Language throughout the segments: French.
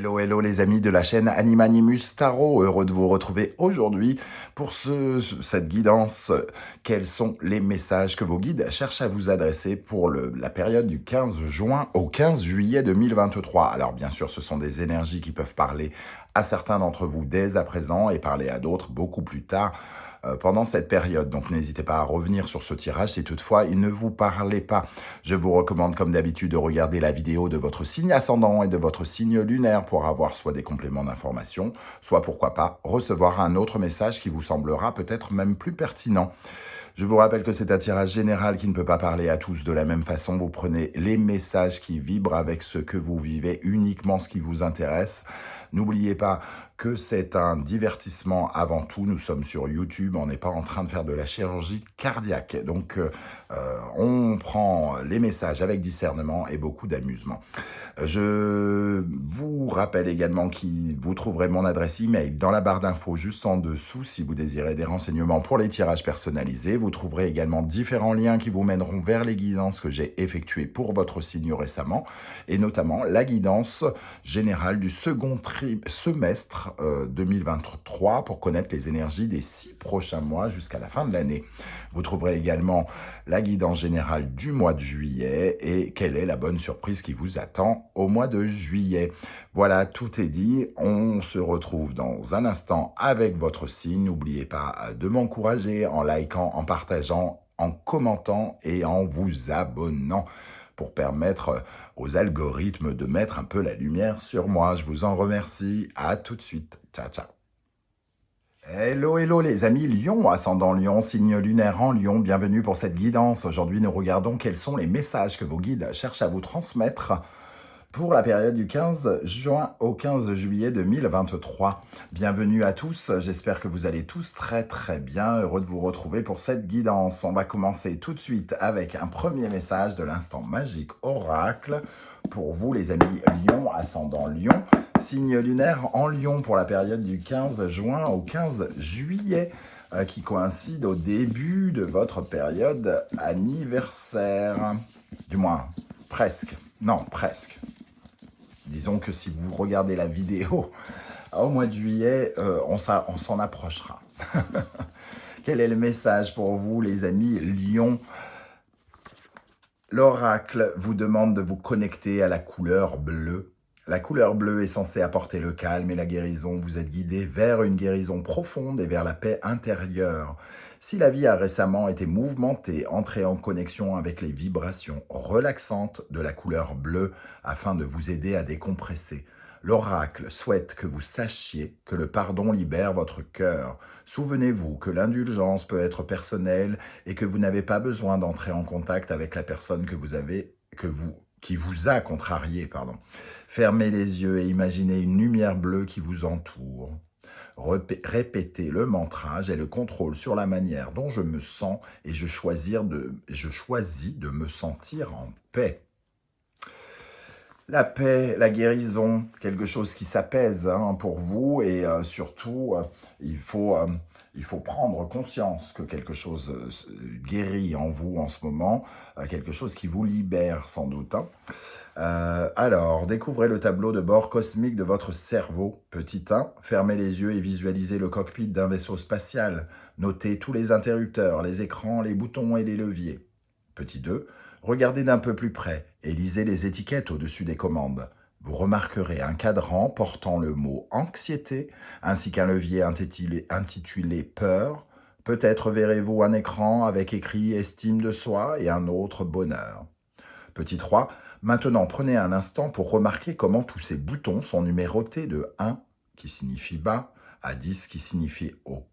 Hello, hello les amis de la chaîne Animanimus Tarot, heureux de vous retrouver aujourd'hui pour cette guidance. Quels sont les messages que vos guides cherchent à vous adresser pour la période du 15 juin au 15 juillet 2023? Alors bien sûr, ce sont des énergies qui peuvent parler à certains d'entre vous dès à présent et parler à d'autres beaucoup plus tard pendant cette période. Donc n'hésitez pas à revenir sur ce tirage si toutefois il ne vous parlait pas. Je vous recommande comme d'habitude de regarder la vidéo de votre signe ascendant et de votre signe lunaire pour avoir soit des compléments d'information, soit pourquoi pas recevoir un autre message qui vous semblera peut-être même plus pertinent. Je vous rappelle que c'est un tirage général qui ne peut pas parler à tous de la même façon. Vous prenez les messages qui vibrent avec ce que vous vivez, uniquement ce qui vous intéresse. N'oubliez pas que c'est un divertissement avant tout. Nous sommes sur YouTube, on n'est pas en train de faire de la chirurgie cardiaque. Donc, on prend les messages avec discernement et beaucoup d'amusement. Je vous rappelle également que vous trouverez mon adresse email dans la barre d'infos juste en dessous si vous désirez des renseignements pour les tirages personnalisés. Vous trouverez également différents liens qui vous mèneront vers les guidances que j'ai effectuées pour votre signe récemment et notamment la guidance générale du second semestre 2023 pour connaître les énergies des 6 prochains mois jusqu'à la fin de l'année. Vous trouverez également la guidance générale du mois de juillet et quelle est la bonne surprise qui vous attend au mois de juillet. Voilà, tout est dit. On se retrouve dans un instant avec votre signe. N'oubliez pas de m'encourager en likant, en partageant, en commentant et en vous abonnant pour permettre aux algorithmes de mettre un peu la lumière sur moi. Je vous en remercie. À tout de suite. Ciao, ciao. Hello, hello les amis Lion, ascendant Lion, signe lunaire en Lion, bienvenue pour cette guidance. Aujourd'hui, nous regardons quels sont les messages que vos guides cherchent à vous transmettre pour la période du 15 juin au 15 juillet 2023. Bienvenue à tous, j'espère que vous allez tous très bien, heureux de vous retrouver pour cette guidance. On va commencer tout de suite avec un premier message de l'instant magique oracle pour vous les amis Lion, ascendant Lion. Signe lunaire en Lion pour la période du 15 juin au 15 juillet qui coïncide au début de votre période anniversaire. Du moins, presque. Non, presque. Disons que si vous regardez la vidéo au mois de juillet, on s'en approchera. Quel est le message pour vous les amis Lion? L'oracle vous demande de vous connecter à la couleur bleue. La couleur bleue est censée apporter le calme et la guérison. Vous êtes guidé vers une guérison profonde et vers la paix intérieure. Si la vie a récemment été mouvementée, entrez en connexion avec les vibrations relaxantes de la couleur bleue afin de vous aider à décompresser. L'oracle souhaite que vous sachiez que le pardon libère votre cœur. Souvenez-vous que l'indulgence peut être personnelle et que vous n'avez pas besoin d'entrer en contact avec la personne qui vous a contrarié. Fermez les yeux et imaginez une lumière bleue qui vous entoure. Répétez le mantra, j'ai le contrôle sur la manière dont je me sens et je choisis de me sentir en paix. La paix, la guérison, quelque chose qui s'apaise pour vous et surtout, il faut prendre conscience que quelque chose guérit en vous en ce moment, quelque chose qui vous libère sans doute. Alors, découvrez le tableau de bord cosmique de votre cerveau. Petit 1, fermez les yeux et visualisez le cockpit d'un vaisseau spatial. Notez tous les interrupteurs, les écrans, les boutons et les leviers. Petit 2, regardez d'un peu plus près et lisez les étiquettes au-dessus des commandes. Vous remarquerez un cadran portant le mot « anxiété » ainsi qu'un levier intitulé « peur ». Peut-être verrez-vous un écran avec écrit « estime de soi » et un autre « bonheur ». Petit 3, maintenant prenez un instant pour remarquer comment tous ces boutons sont numérotés de 1 qui signifie bas à 10 qui signifie haut.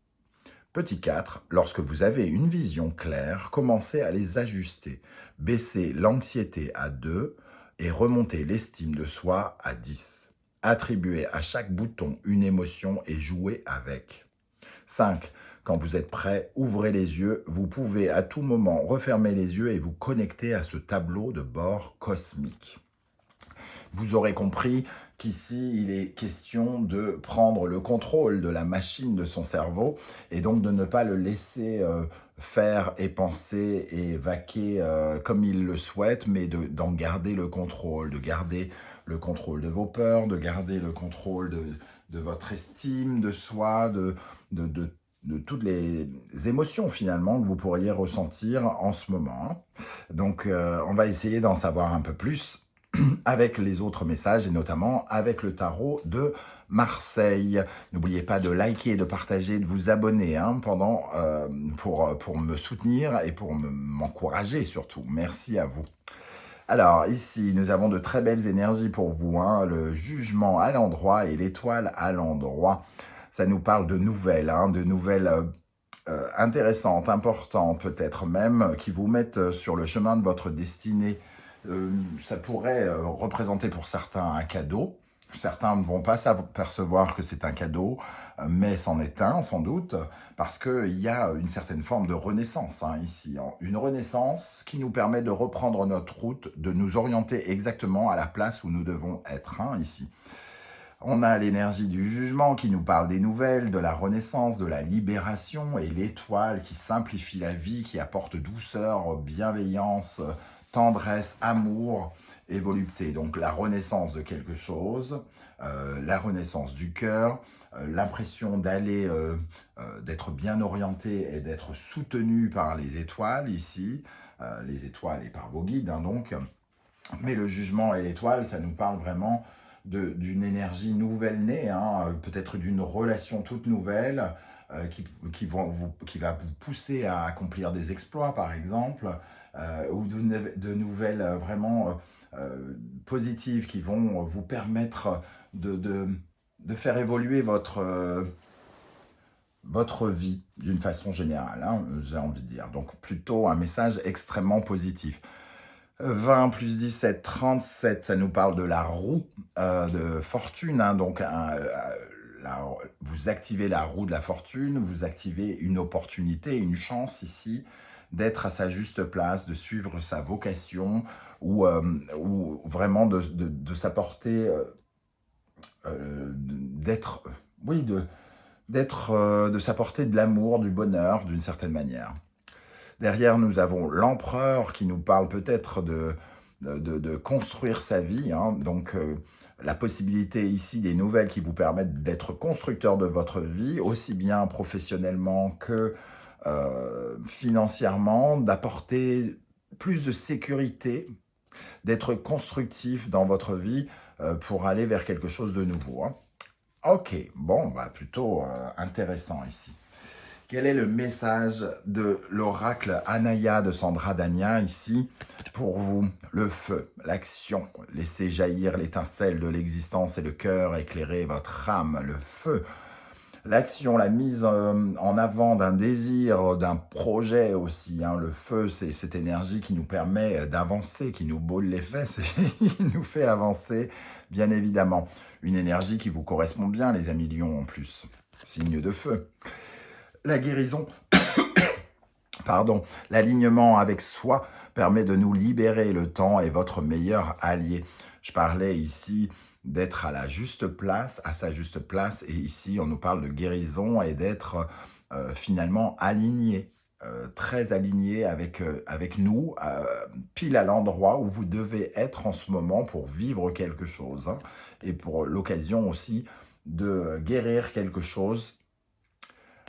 Petit 4, lorsque vous avez une vision claire, commencez à les ajuster. Baissez l'anxiété à 2 et remontez l'estime de soi à 10. Attribuez à chaque bouton une émotion et jouez avec. 5. Quand vous êtes prêt, ouvrez les yeux. Vous pouvez à tout moment refermer les yeux et vous connecter à ce tableau de bord cosmique. Vous aurez compris qu'ici, il est question de prendre le contrôle de la machine de son cerveau et donc de ne pas le laisser faire et penser et vaquer comme il le souhaite, mais d'en garder le contrôle, de garder le contrôle de vos peurs, de garder le contrôle de votre estime de soi, de, de, de toutes les émotions finalement que vous pourriez ressentir en ce moment. Donc on va essayer d'en savoir un peu plus avec les autres messages et notamment avec le tarot de Marseille. N'oubliez pas de liker, de partager, de vous abonner pour me soutenir et pour m'encourager surtout. Merci à vous. Alors ici, nous avons de très belles énergies pour vous, hein, le jugement à l'endroit et l'étoile à l'endroit. Ça nous parle de nouvelles, intéressantes, importantes peut-être même, qui vous mettent sur le chemin de votre destinée. Ça pourrait représenter pour certains un cadeau. Certains ne vont pas s'apercevoir que c'est un cadeau, mais c'en est un sans doute, parce qu'il y a une certaine forme de renaissance ici. Une renaissance qui nous permet de reprendre notre route, de nous orienter exactement à la place où nous devons être ici. On a l'énergie du jugement qui nous parle des nouvelles, de la renaissance, de la libération, et l'étoile qui simplifie la vie, qui apporte douceur, bienveillance, tendresse, amour et volupté. Donc la renaissance de quelque chose, la renaissance du cœur, l'impression d'être bien orienté et d'être soutenu par les étoiles ici, les étoiles et par vos guides donc. Mais le jugement et l'étoile, ça nous parle vraiment d'une énergie nouvelle née, peut-être d'une relation toute nouvelle qui va vous pousser à accomplir des exploits par exemple, ou de nouvelles vraiment positives qui vont vous permettre de faire évoluer votre vie d'une façon générale, j'ai envie de dire. Donc plutôt un message extrêmement positif. 20 plus 17, 37, ça nous parle de la roue de fortune. Donc, vous activez la roue de la fortune, vous activez une opportunité, une chance ici d'être à sa juste place, de suivre sa vocation ou vraiment de s'apporter, de s'apporter de l'amour, du bonheur d'une certaine manière. Derrière, nous avons l'empereur qui nous parle peut-être de construire sa vie. Donc, la possibilité ici des nouvelles qui vous permettent d'être constructeur de votre vie, aussi bien professionnellement que financièrement, d'apporter plus de sécurité, d'être constructif dans votre vie pour aller vers quelque chose de nouveau. Ok, bon, plutôt intéressant ici. Quel est le message de l'oracle Anaya de Sandra Dania ici pour vous? Le feu, l'action, laissez jaillir l'étincelle de l'existence et le cœur éclairer votre âme. Le feu, l'action, la mise en avant d'un désir, d'un projet aussi. Le feu, c'est cette énergie qui nous permet d'avancer, qui nous boule les fesses et qui nous fait avancer, bien évidemment. Une énergie qui vous correspond bien, les amis lions en plus. Signe de feu. La guérison, l'alignement avec soi permet de nous libérer. Le temps est votre meilleur allié. Je parlais ici d'être à la juste place, à sa juste place, et ici on nous parle de guérison et d'être finalement aligné, très aligné avec nous, pile à l'endroit où vous devez être en ce moment pour vivre quelque chose, et pour l'occasion aussi de guérir quelque chose,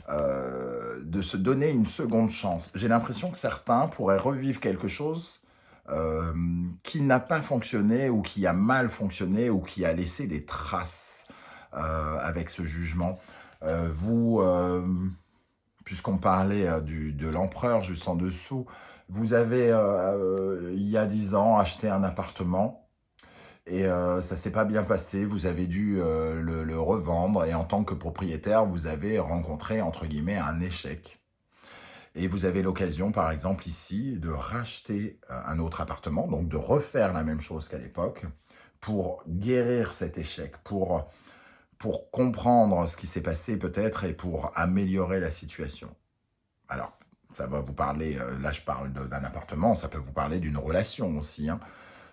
de se donner une seconde chance. J'ai l'impression que certains pourraient revivre quelque chose qui n'a pas fonctionné ou qui a mal fonctionné ou qui a laissé des traces avec ce jugement. Puisqu'on parlait de l'empereur juste en dessous, vous avez, il y a 10 ans, acheté un appartement. Et ça ne s'est pas bien passé, vous avez dû le revendre et en tant que propriétaire, vous avez rencontré, entre guillemets, un échec. Et vous avez l'occasion, par exemple ici, de racheter un autre appartement, donc de refaire la même chose qu'à l'époque, pour guérir cet échec, pour comprendre ce qui s'est passé peut-être et pour améliorer la situation. Alors, ça va vous parler, là je parle d'un appartement, ça peut vous parler d'une relation aussi,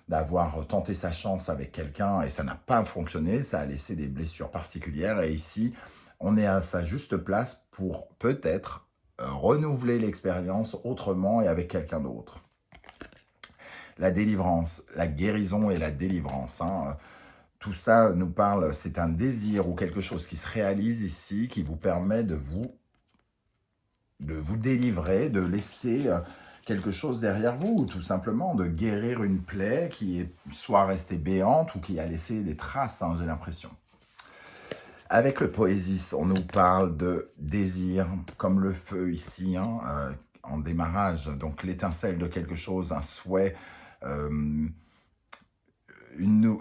d'avoir tenté sa chance avec quelqu'un et ça n'a pas fonctionné, ça a laissé des blessures particulières. Et ici, on est à sa juste place pour peut-être renouveler l'expérience autrement et avec quelqu'un d'autre. La délivrance, la guérison et la délivrance. Tout ça nous parle, c'est un désir ou quelque chose qui se réalise ici, qui vous permet de vous délivrer, de laisser quelque chose derrière vous, ou tout simplement de guérir une plaie qui est soit restée béante ou qui a laissé des traces, j'ai l'impression. Avec le Poésis, on nous parle de désir, comme le feu ici, en démarrage, donc l'étincelle de quelque chose, un souhait, une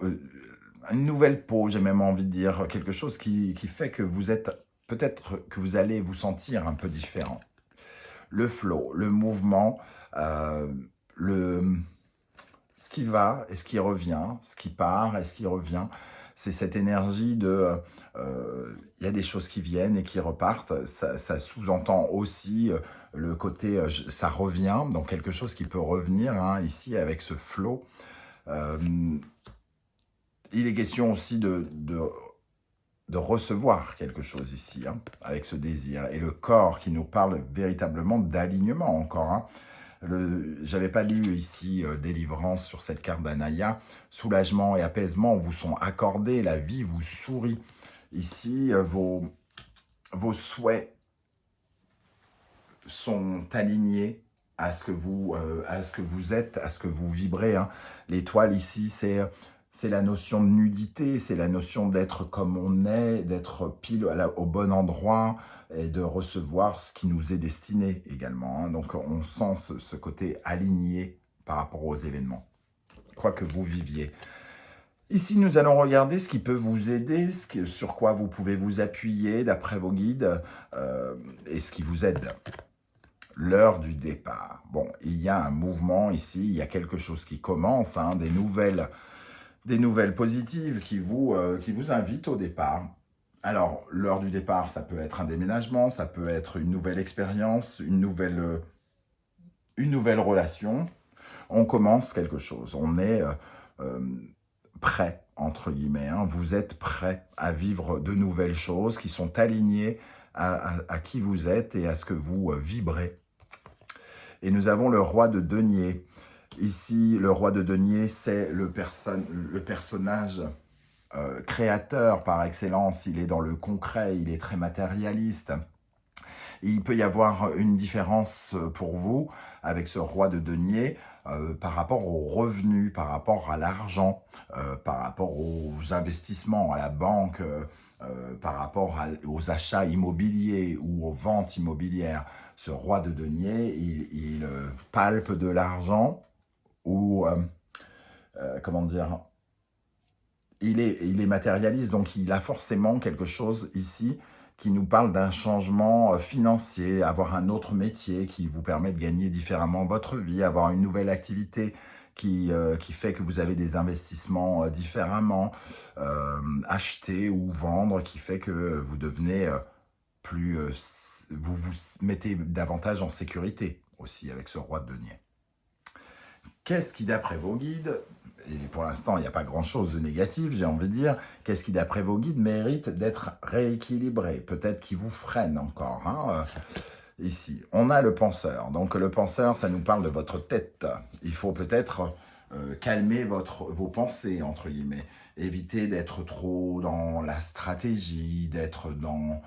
nouvelle peau, j'ai même envie de dire, quelque chose qui fait que vous êtes, peut-être que vous allez vous sentir un peu différent. Le flow, le mouvement, ce qui va et ce qui revient, ce qui part et ce qui revient, c'est cette énergie de... Il y a des choses qui viennent et qui repartent. Ça sous-entend aussi le côté ça revient, donc quelque chose qui peut revenir ici avec ce flow. Il est question aussi de recevoir quelque chose ici, avec ce désir. Et le corps qui nous parle véritablement d'alignement encore. J'avais pas lu ici délivrance sur cette carte d'Anaya. Soulagement et apaisement vous sont accordés, la vie vous sourit. Ici, vos souhaits sont alignés à ce que vous êtes, à ce que vous vibrez. L'étoile ici, c'est la notion de nudité, c'est la notion d'être comme on est, d'être pile au bon endroit et de recevoir ce qui nous est destiné également. Donc on sent ce côté aligné par rapport aux événements, quoi que vous viviez. Ici, nous allons regarder ce qui peut vous aider, sur quoi vous pouvez vous appuyer d'après vos guides et ce qui vous aide. L'heure du départ. Bon, il y a un mouvement ici, il y a quelque chose qui commence, des nouvelles positives qui vous invitent au départ. Alors, l'heure du départ, ça peut être un déménagement, ça peut être une nouvelle expérience, une nouvelle relation. On commence quelque chose, on est prêt, entre guillemets. Vous êtes prêt à vivre de nouvelles choses qui sont alignées à qui vous êtes et à ce que vous vibrez. Et nous avons le roi de denier. Ici, le roi de denier, c'est le personnage créateur par excellence. Il est dans le concret, il est très matérialiste. Il peut y avoir une différence pour vous avec ce roi de denier par rapport aux revenus, par rapport à l'argent, par rapport aux investissements à la banque, par rapport aux achats immobiliers ou aux ventes immobilières. Ce roi de denier, il palpe de l'argent ou, comment dire, il est matérialiste, donc il a forcément quelque chose ici qui nous parle d'un changement financier, avoir un autre métier qui vous permet de gagner différemment votre vie, avoir une nouvelle activité qui fait que vous avez des investissements différemment, acheter ou vendre, qui fait que vous devenez plus... vous vous mettez davantage en sécurité aussi avec ce roi de denier. Qu'est-ce qui, d'après vos guides, et pour l'instant, il n'y a pas grand-chose de négatif, j'ai envie de dire, qu'est-ce qui, d'après vos guides, mérite d'être rééquilibré? Peut-être qui vous freine encore, ici. On a le penseur. Donc, le penseur, ça nous parle de votre tête. Il faut peut-être calmer vos pensées, entre guillemets. Éviter d'être trop dans la stratégie, d'être dans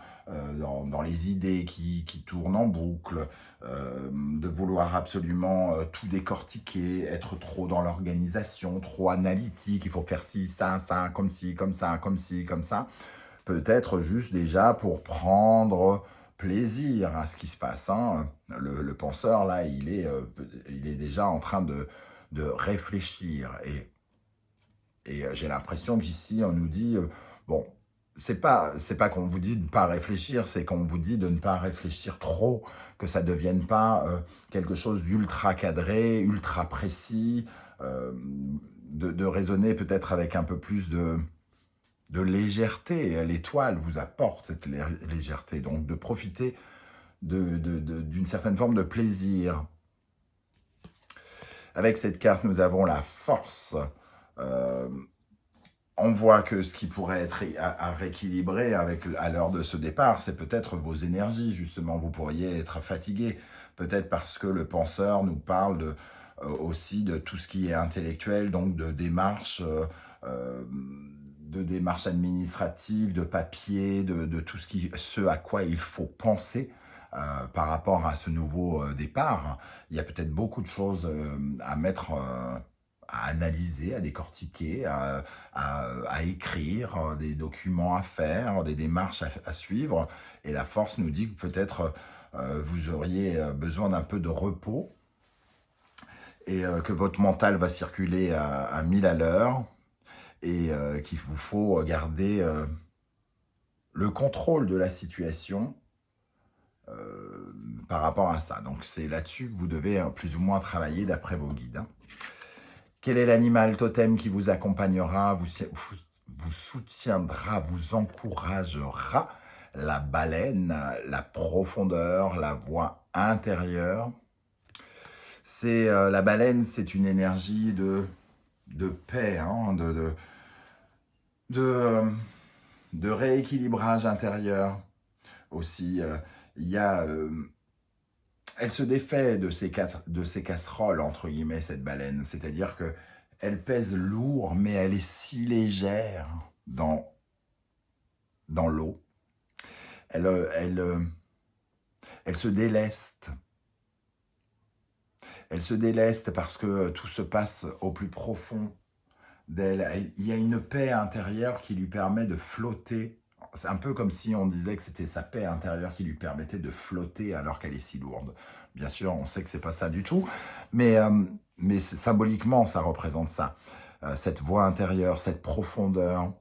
les idées qui tournent en boucle, de vouloir absolument tout décortiquer, être trop dans l'organisation, trop analytique, il faut faire ci, ça, comme ci, comme ça, comme ci, comme ça. Peut-être juste déjà pour prendre plaisir à ce qui se passe. Le penseur, là, il est déjà en train de réfléchir. Et j'ai l'impression qu'ici, on nous dit, bon, c'est pas qu'on vous dit de ne pas réfléchir, c'est qu'on vous dit de ne pas réfléchir trop, que ça ne devienne pas quelque chose d'ultra cadré, ultra précis, de raisonner peut-être avec un peu plus de légèreté. L'étoile vous apporte cette légèreté, donc de profiter d'une certaine forme de plaisir. Avec cette carte, nous avons la force. On voit que ce qui pourrait être à rééquilibrer à l'heure de ce départ, c'est peut-être vos énergies, justement. Vous pourriez être fatigué, peut-être parce que le penseur nous parle aussi de tout ce qui est intellectuel, donc euh, de démarches administratives, de papier, de tout ce à quoi il faut penser par rapport à ce nouveau départ. Il y a peut-être beaucoup de choses à mettre, à analyser, à décortiquer, à écrire, des documents à faire, des démarches à suivre. Et la force nous dit que peut-être vous auriez besoin d'un peu de repos et que votre mental va circuler à 1000 à l'heure et qu'il vous faut garder le contrôle de la situation par rapport à ça. Donc c'est là-dessus que vous devez plus ou moins travailler d'après vos guides. Hein. Quel est l'animal totem qui vous accompagnera, vous soutiendra, vous encouragera? La baleine, la profondeur, la voix intérieure. La baleine, c'est une énergie de paix, hein, de, de rééquilibrage intérieur aussi. Il y a, elle se défait de ses casseroles, entre guillemets, cette baleine. C'est-à-dire que elle pèse lourd, mais elle est si légère dans l'eau. Elle se déleste. Elle se déleste parce que tout se passe au plus profond d'elle. Il y a une paix intérieure qui lui permet de flotter. C'est un peu comme si on disait que c'était sa paix intérieure qui lui permettait de flotter alors qu'elle est si lourde. Bien sûr, on sait que c'est pas ça du tout, mais symboliquement, ça représente ça. Cette voix intérieure, cette profondeur,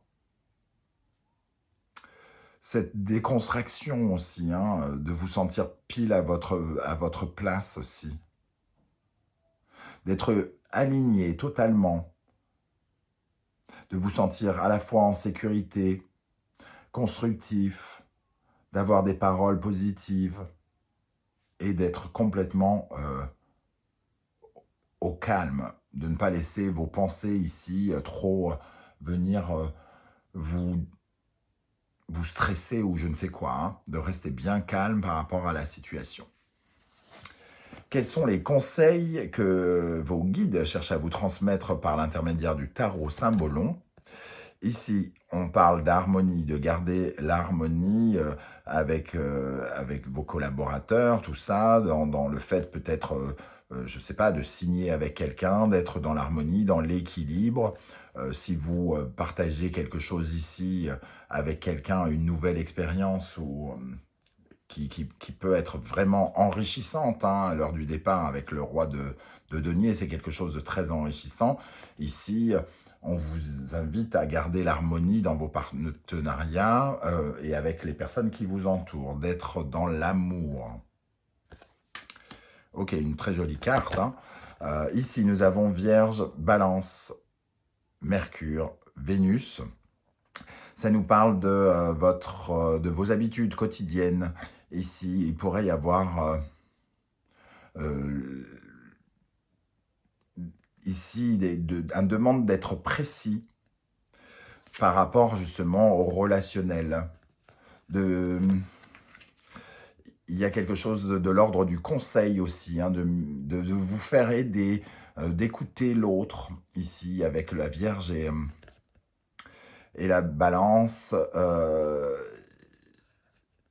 cette déconstruction aussi, hein, de vous sentir pile à votre place aussi. D'être aligné totalement, de vous sentir à la fois en sécurité, constructif, d'avoir des paroles positives et d'être complètement au calme, de ne pas laisser vos pensées ici trop venir vous stresser ou je ne sais quoi, hein, de rester bien calme par rapport à la situation. Quels sont les conseils que vos guides cherchent à vous transmettre par l'intermédiaire du tarot Symbolon? Ici, on parle d'harmonie, de garder l'harmonie avec vos collaborateurs, tout ça, dans le fait peut-être, je ne sais pas, de signer avec quelqu'un, d'être dans l'harmonie, dans l'équilibre. Si vous partagez quelque chose ici avec quelqu'un, une nouvelle expérience ou qui peut être vraiment enrichissante hein, à l'heure du départ avec le roi de denier, c'est quelque chose de très enrichissant. Ici, on vous invite à garder l'harmonie dans vos partenariats et avec les personnes qui vous entourent, d'être dans l'amour. Ok, une très jolie carte. Hein. Ici, nous avons Vierge, Balance, Mercure, Vénus. Ça nous parle de vos habitudes quotidiennes. Ici, il pourrait y avoir ici une demande d'être précis par rapport justement au relationnel. Il y a quelque chose de l'ordre du conseil aussi, hein, de vous faire aider, d'écouter l'autre ici avec la Vierge et la Balance.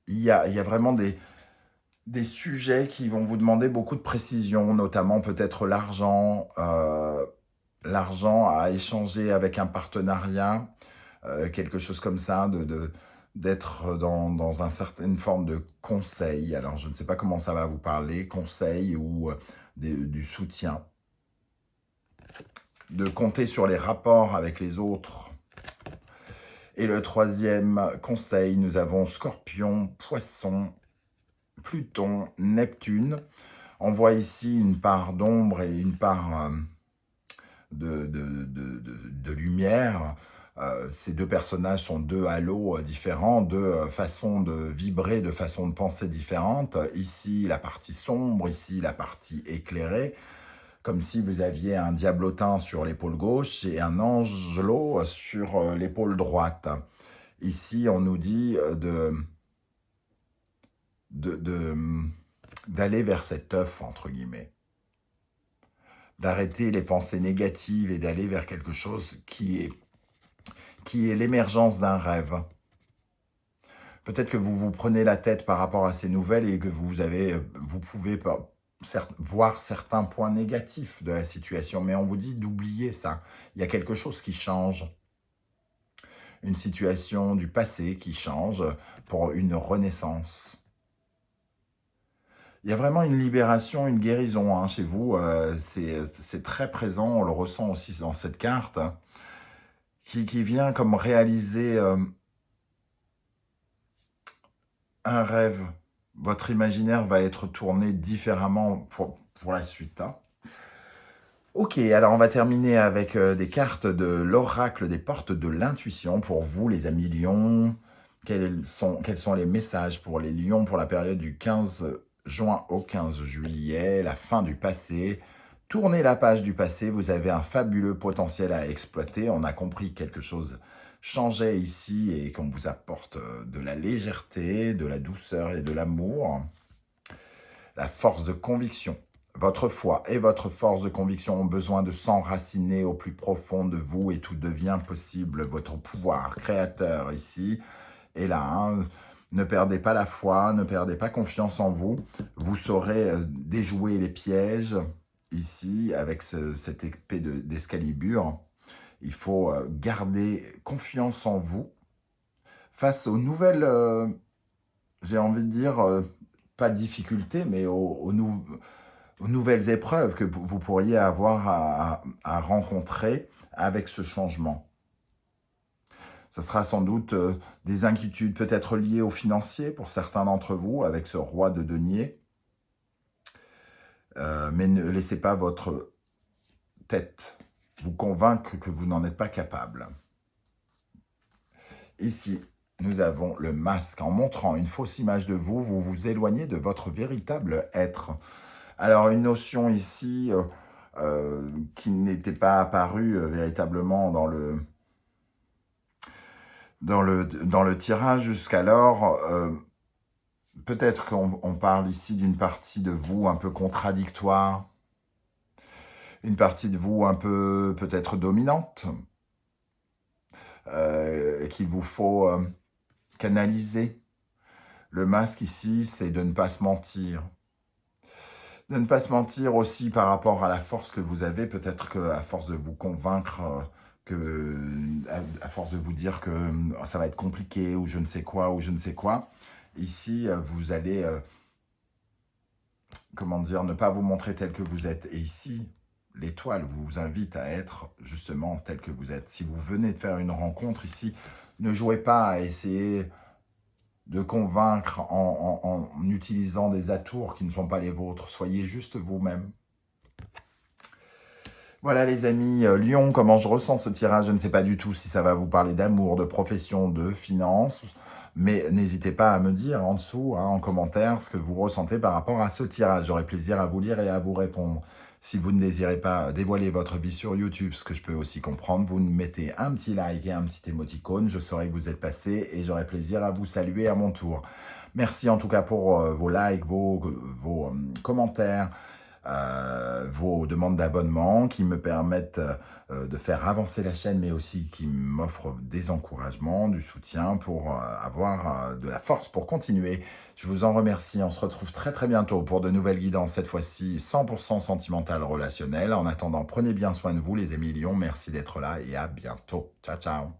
Il y a vraiment des sujets qui vont vous demander beaucoup de précision, notamment peut-être l'argent à échanger avec un partenariat, quelque chose comme ça, d'être dans une certaine forme de conseil. Alors, je ne sais pas comment ça va vous parler, conseil ou du soutien. De compter sur les rapports avec les autres. Et le troisième conseil, nous avons Scorpion, Poisson, Pluton, Neptune. On voit ici une part d'ombre et une part de lumière. Ces deux personnages sont deux halos différents, deux façons de vibrer, de façons de penser différentes. Ici, la partie sombre, ici, la partie éclairée. comme si vous aviez un diablotin sur l'épaule gauche et un angelot sur l'épaule droite. Ici, on nous dit d'aller vers cet œuf, entre guillemets. D'arrêter les pensées négatives et d'aller vers quelque chose qui est l'émergence d'un rêve. Peut-être que vous vous prenez la tête par rapport à ces nouvelles et que vous pouvez voir certains points négatifs de la situation, mais on vous dit d'oublier ça. Il y a quelque chose qui change. Une situation du passé qui change pour une renaissance. Il y a vraiment une libération, une guérison chez vous. C'est très présent, on le ressent aussi dans cette carte, qui vient comme réaliser un rêve. Votre imaginaire va être tourné différemment pour la suite. Ok, alors on va terminer avec des cartes de l'oracle des portes de l'intuition pour vous, les amis lions. Quels sont les messages pour les lions pour la période du 15 juin au 15 juillet, la fin du passé? Tournez la page du passé, vous avez un fabuleux potentiel à exploiter. On a compris que quelque chose changeait ici et qu'on vous apporte de la légèreté, de la douceur et de l'amour. La force de conviction. Votre foi et votre force de conviction ont besoin de s'enraciner au plus profond de vous et tout devient possible. Votre pouvoir créateur ici est là. Ne perdez pas la foi, ne perdez pas confiance en vous. Vous saurez déjouer les pièges ici avec cette épée d'Excalibur. Il faut garder confiance en vous face aux nouvelles, j'ai envie de dire, pas difficultés, mais aux nouvelles épreuves que vous pourriez avoir à rencontrer avec ce changement. Ce sera sans doute des inquiétudes peut-être liées aux financiers pour certains d'entre vous, avec ce roi de denier. Mais ne laissez pas votre tête vous convaincre que vous n'en êtes pas capable. Ici, nous avons le masque. En montrant une fausse image de vous, vous vous éloignez de votre véritable être. Alors, une notion ici qui n'était pas apparue véritablement dans le tirage jusqu'alors, peut-être qu'on parle ici d'une partie de vous un peu contradictoire, une partie de vous un peu peut-être dominante, qu'il vous faut canaliser. Le masque ici, c'est de ne pas se mentir. De ne pas se mentir aussi par rapport à la force que vous avez, peut-être qu'à force de vous convaincre, à force de vous dire que ça va être compliqué, ou je ne sais quoi, ici, vous allez, comment dire, ne pas vous montrer tel que vous êtes. Et ici, l'étoile vous invite à être justement tel que vous êtes. Si vous venez de faire une rencontre ici, ne jouez pas à essayer de convaincre en utilisant des atours qui ne sont pas les vôtres. Soyez juste vous-même. Voilà les amis, Lion, comment je ressens ce tirage, je ne sais pas du tout si ça va vous parler d'amour, de profession, de finances, mais n'hésitez pas à me dire en dessous, en commentaire, ce que vous ressentez par rapport à ce tirage. J'aurai plaisir à vous lire et à vous répondre. Si vous ne désirez pas dévoiler votre vie sur YouTube, ce que je peux aussi comprendre, vous mettez un petit like et un petit émoticône, je saurai que vous êtes passé et j'aurai plaisir à vous saluer à mon tour. Merci en tout cas pour vos likes, vos commentaires, vos demandes d'abonnement qui me permettent de faire avancer la chaîne, mais aussi qui m'offrent des encouragements, du soutien pour avoir de la force pour continuer. Je vous en remercie. On se retrouve très très bientôt pour de nouvelles guidances, cette fois-ci 100% sentimentales relationnelles. En attendant, prenez bien soin de vous les amis lions. Merci d'être là et à bientôt. Ciao, ciao.